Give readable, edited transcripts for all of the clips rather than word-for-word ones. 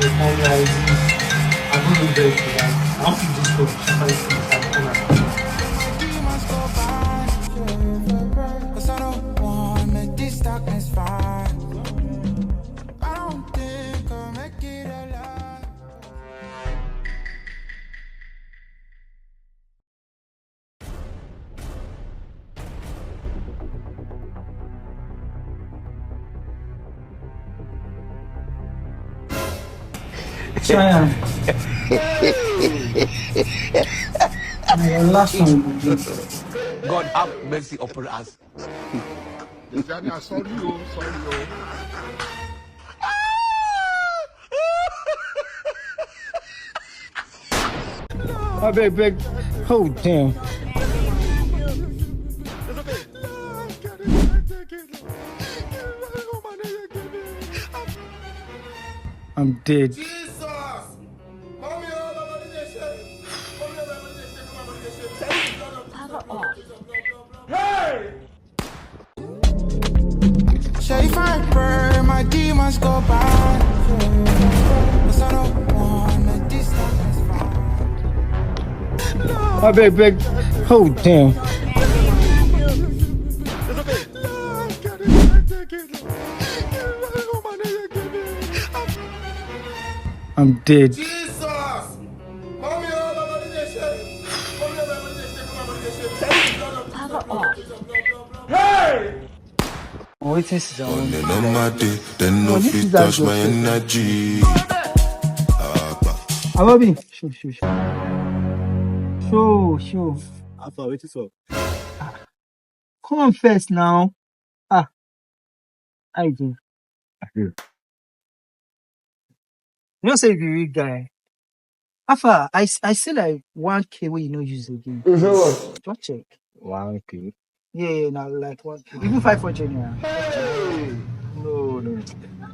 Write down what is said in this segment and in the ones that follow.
the time I'm going to do this. I want to do this for China. Last one. God have mercy upon us. Sorry, oh. I beg. Oh, damn. I'm dead. If I pray, my demons go by. I don't want this I beg. Oh, damn. I'm dead. Oh, wait, this is on. Then no fit touch my energy. Ababi. Show. Alpha, wait is up. Come on first now. I do. You know, say the real guy. Alpha, I say like 1K where you know use again. What? Don't check. 1K. Yeah, now like 1K. Even 500 yeah. No.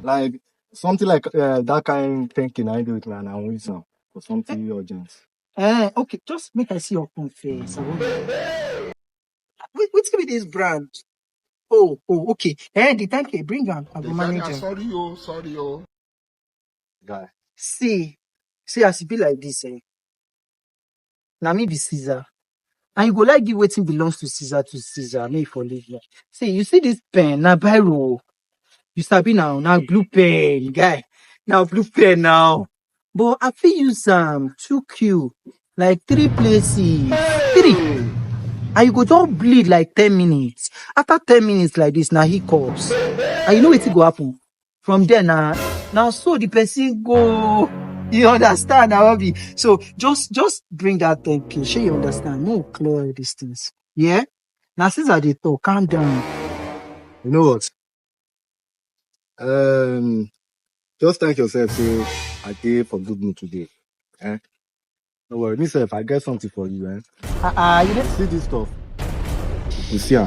Like something like that kind thinking I do it, man. I want some for something urgent. Okay, just make I see your phone face. Wait, give me this brand. Oh, okay. The 10K, bring on. I'll go manage it. Sorry, oh. Guy. See, as it be like this, now me be Caesar. And you go like give wetin belongs to Caesar, me for leave. See, you see this pen, now biro. You sabi now blue pen, guy. Now blue pen now. But I feel use 2Q, like 3 places. 3. And you go just bleed like 10 minutes. After 10 minutes like this, now hiccups. And you know what go happen? From there now so the person go. You understand, Awabi? So just bring that 10K. Sure you understand? No clear these things. Yeah? Now since I did talk, calm down. You know what? Just thank yourself. Say I did for good mood today. No worry, myself. I get something for you. You don't see this stuff. You see,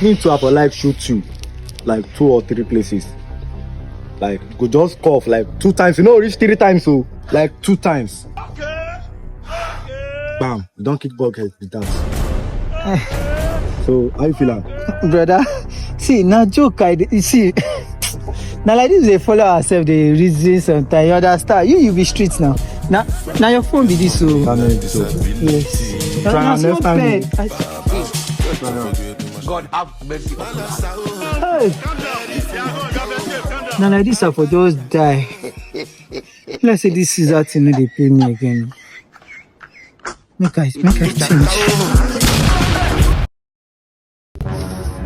me to have a live shoot you, like 2 or 3 places. Like go just cough like 2 times. You know, reach 3 times. So like 2 times. Okay. Bam! Don't kick bug head with that. So how you feeling, brother? See, now joke. You see. Now like this, they follow ourselves, they reason sometimes. You understand? You be streets now. Now your phone be this so. Yes. Try next time. God have mercy upon us. Now like this, I for just die. Let's say this is that thing they pay me again. Make I change.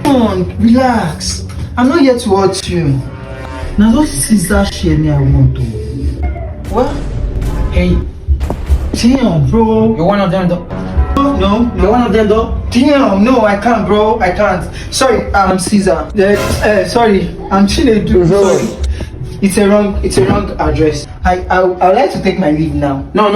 Come on, relax. I'm not here to watch you. Now those Caesar shit I want to. What? Hey. Damn, bro. You're one of them though. No. You're one of them though. Damn, no, I can't, bro. I can't. Sorry, I'm Caesar. Sorry, I'm Chinedu. Sorry. It's a wrong address. I would like to take my leave now. No.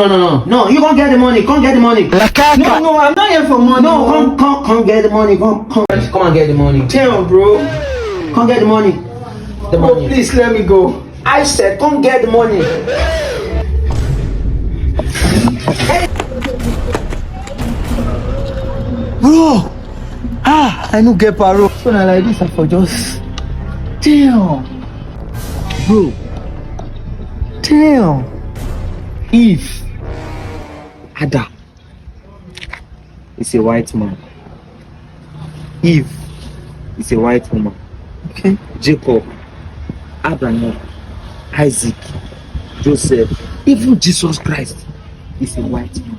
You can't get the money. Come get the money. No, I'm not here for money. No, come get the money. Come and get the money. Damn, bro. Come get the money. Oh, please let me go. I said, come get the money. Bro, I no get paro. So now like this, I for just damn, bro. Damn. Eve. Ada. It's a white man. Eve is a white woman. Okay. Jacob, Abraham, Isaac, Joseph, even Jesus Christ is a white man.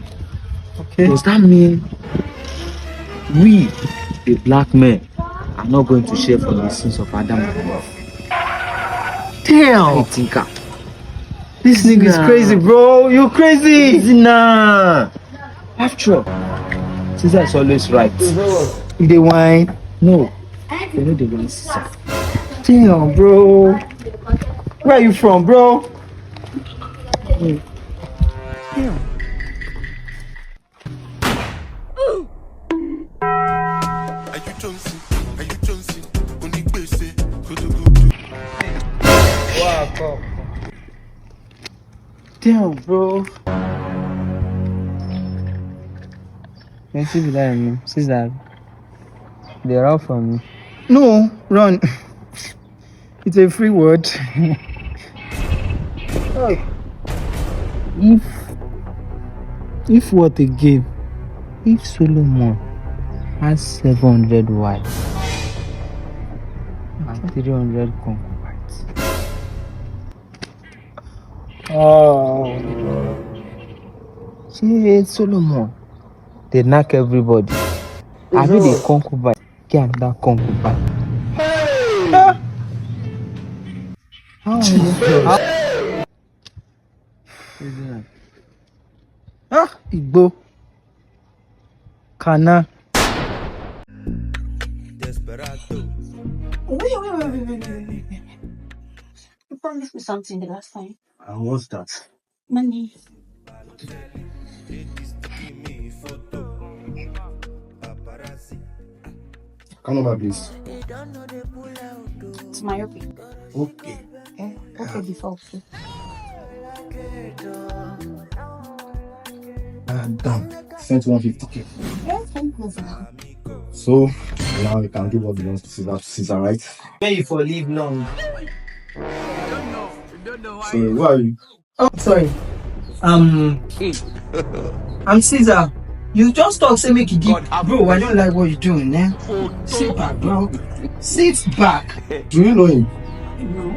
Okay. Does that mean we, the black men, are not going to share from the sins of Adam and Eve? Damn! This nigga is crazy, bro. You crazy! Nah. After all, Caesar is always right. If they whine, no. They know they want Caesar. Damn, bro. Where are you from, bro? Damn. Wow, come. Damn, bro. You see that me, Caesar. They're all from me. No, run. It's a free word. If what again? If Solomon has 700 wives and 300 concubines. Oh. See, Solomon, they knock everybody. I mean, they concubine. Get another concubine. Hey! Igbo. Kana. Wait. You promised me something the last time. And what's that? Money. Come over, please. It's my okay. Okay. Okay, before. Okay. Done. Sent 150k. Yeah, thank you for that. So now you can give what belongs to Caesar, right? May you for live long. So who are you? Oh, sorry. I'm Caesar. You just talk, say make it deep. Bro, I don't like what you're doing, eh? Sit back, bro. Sit back. Do you know him? No.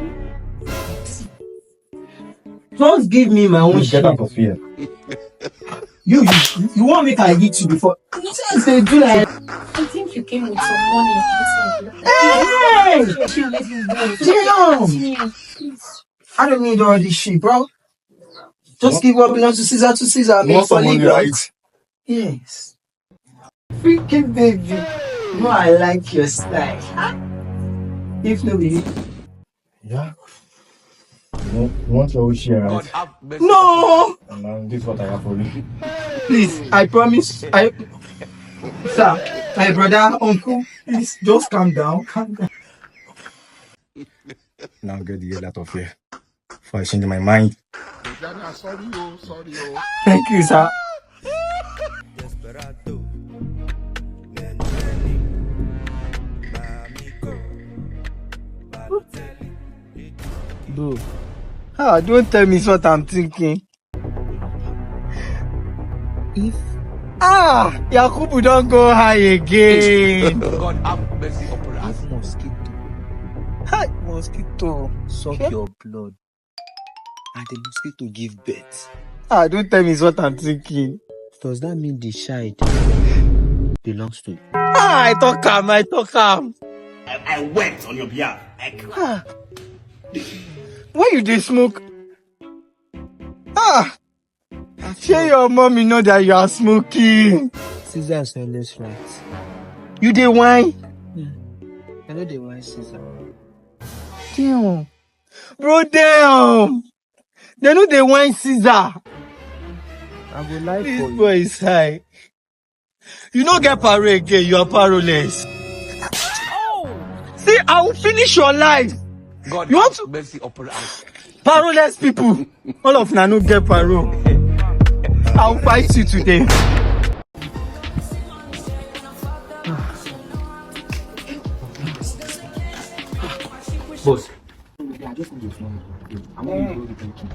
Just give me my own Get shit. out of here. You want me to hit you before? Say do like. I think you came with some money. Hey! Damn! Please. I don't need all this shit, bro. Just give what belongs to Caesar. You want some money, right? Yes. Freaking baby. No, I like your style. If no, be. Yeah. You want your own share, right? No! And now this is what I have for you. Please, I promise. Sir, my brother, uncle, please, just calm down. Calm down. Now get the hell out of here. Before I change my mind. Thank you, sir. Bro. Don't tell me what I'm thinking. If Yakubu don't go high again. God have mercy upon us. If mosquito suck your blood and the mosquito give birth. Don't tell me what I'm thinking. Does that mean the child belongs to you? I talk calm. I went on your behalf. Why you dey smoke? Share your mommy know that you are smoking. Caesar is always right. You dey whine? I know they whine Caesar. Damn. Bro, damn. They know they whine Caesar. I go lie for you. This boy is high. You don't get paro again, you are paroless. See, I will finish your life. God You want have to- mercy upon us. Paroless people. All of na no get paro. I'll fight you today. Boss, just need your phone. I'm going to go with thank you.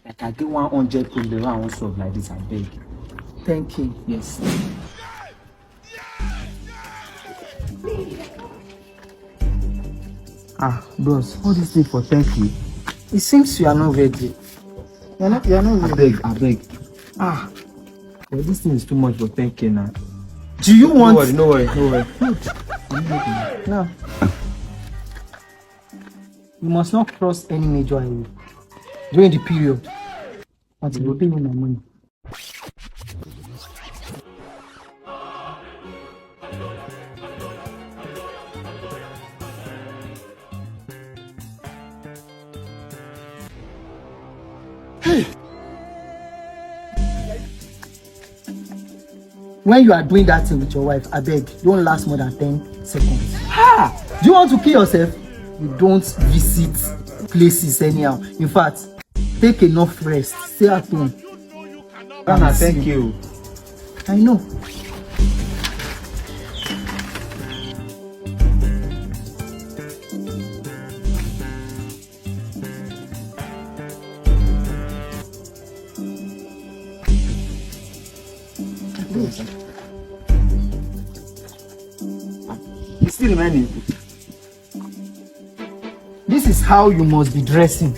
Like I get 100 problem I won't solve like this, I beg. Thank you. Yes. Bros, all this thing for thank you. It seems you are not ready. You're not ready. I beg. Well, this thing is too much for 10K now. Do you want? No worry. No. You must not cross any major highway during the period until you pay me my money. When you are doing that thing with your wife, I beg, don't last more than 10 seconds. Do you want to kill yourself? You don't visit places anyhow. In fact, take enough rest. Stay at home. Ghana, thank you. I know. It's still remaining. This is how you must be dressing.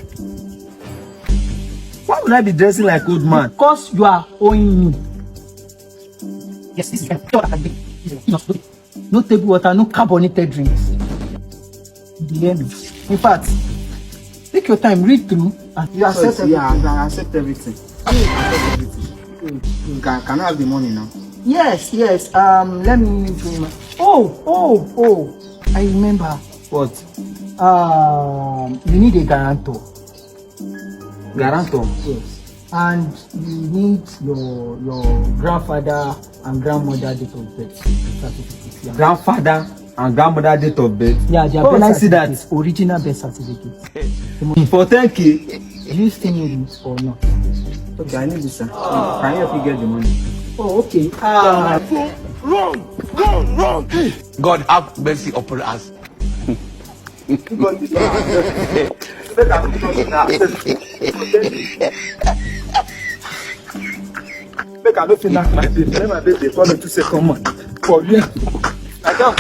Why would I be dressing like old man? Because you are owing me. Yes, this is no table water, no carbonated drinks. In fact, take your time, read through, and you accept everything. Yeah, I accept everything. Can I have the money now? Yes. Let me bring my... Oh, I remember. What? You need a guarantor. Guarantor? Yes. And you need your grandfather and grandmother date of birth certificate. Yeah. Grandfather and grandmother date of birth? Yeah, their birth certificate. Original birth certificate. For 10K? Do you still need it or not? Okay, I need this, sir. Can you help me get the money? Oh, okay. Wrong. God have mercy upon us. Make I no fit knack my baby. Let my baby call me 2 seconds man. For real. I don't.